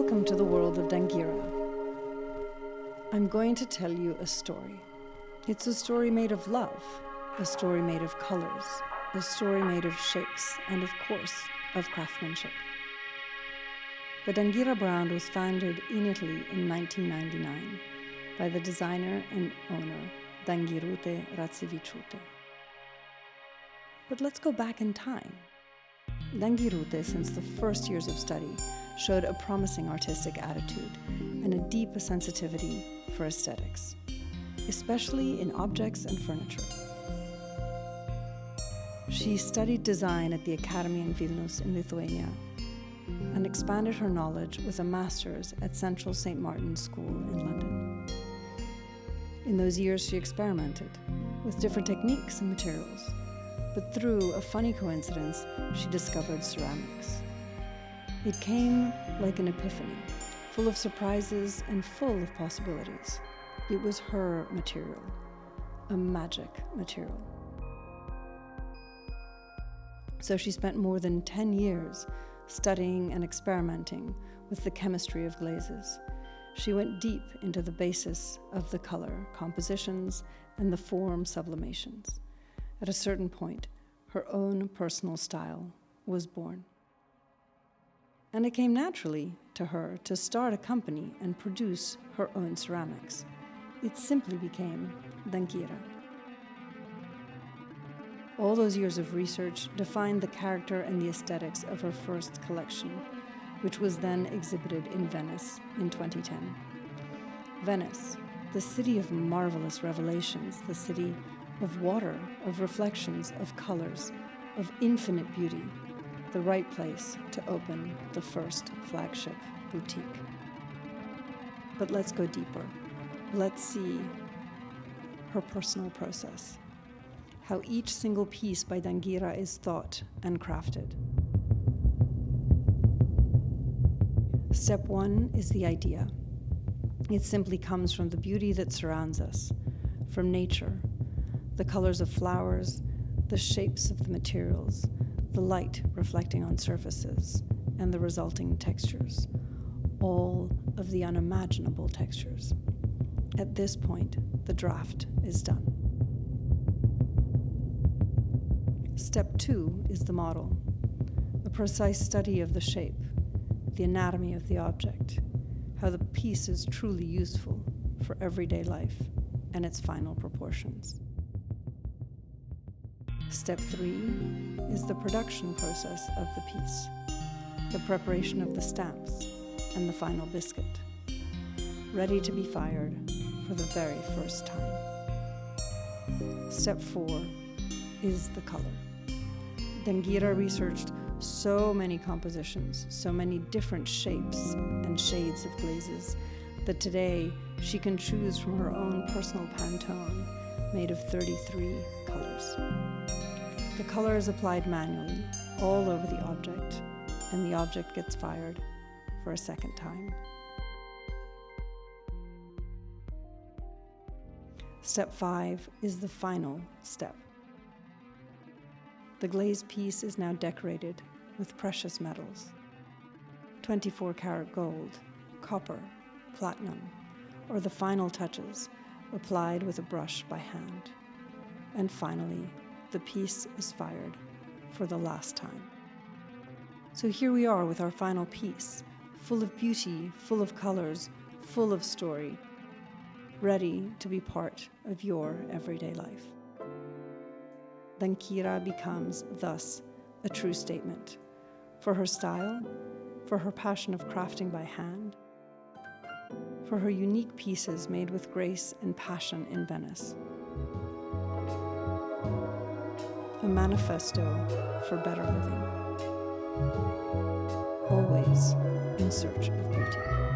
Welcome to the world of Danghyra. I'm going to tell you a story. It's a story made of love, a story made of colors, a story made of shapes, and of course, of craftsmanship. The Danghyra brand was founded in Italy in 1999 by the designer and owner Danghyra Venice. But let's go back in time. Danghyra, since the first years of study, showed a promising artistic attitude and a deep sensitivity for aesthetics, especially in objects and furniture. She studied design at the Academy in Vilnius in Lithuania and expanded her knowledge with a master's at Central St. Martin's School in London. In those years, she experimented with different techniques and materials, but through a funny coincidence, she discovered ceramics. It came like an epiphany, full of surprises and full of possibilities. It was her material, a magic material. So she spent more than 10 years studying and experimenting with the chemistry of glazes. She went deep into the basis of the color compositions and the form sublimations. At a certain point, her own personal style was born. And it came naturally to her to start a company and produce her own ceramics. It simply became Danghyra. All those years of research defined the character and the aesthetics of her first collection, which was then exhibited in Venice in 2010. Venice, the city of marvelous revelations, the city of water, of reflections, of colors, of infinite beauty, the right place to open the first flagship boutique. But let's go deeper. Let's see her personal process, how each single piece by Danghyra is thought and crafted. Step one is the idea. It simply comes from the beauty that surrounds us, from nature, the colors of flowers, the shapes of the materials, the light reflecting on surfaces, and the resulting textures, all of the unimaginable textures. At this point, the draft is done. Step two is the model, a precise study of the shape, the anatomy of the object, how the piece is truly useful for everyday life, and its final proportions. Step three is the production process of the piece, the preparation of the stamps and the final biscuit, ready to be fired for the very first time. Step four is the color. Danghyra researched so many compositions, so many different shapes and shades of glazes, that today she can choose from her own personal Pantone made of 33 colors. The color is applied manually all over the object, and the object gets fired for a second time. Step five is the final step. The glazed piece is now decorated with precious metals, 24-karat gold, copper, platinum, or the final touches applied with a brush by hand. And finally, the piece is fired for the last time. So here we are with our final piece, full of beauty, full of colors, full of story, ready to be part of your everyday life. Danghyra becomes, thus, a true statement for her style, for her passion of crafting by hand, for her unique pieces made with grace and passion in Venice. A manifesto for better living, always in search of beauty.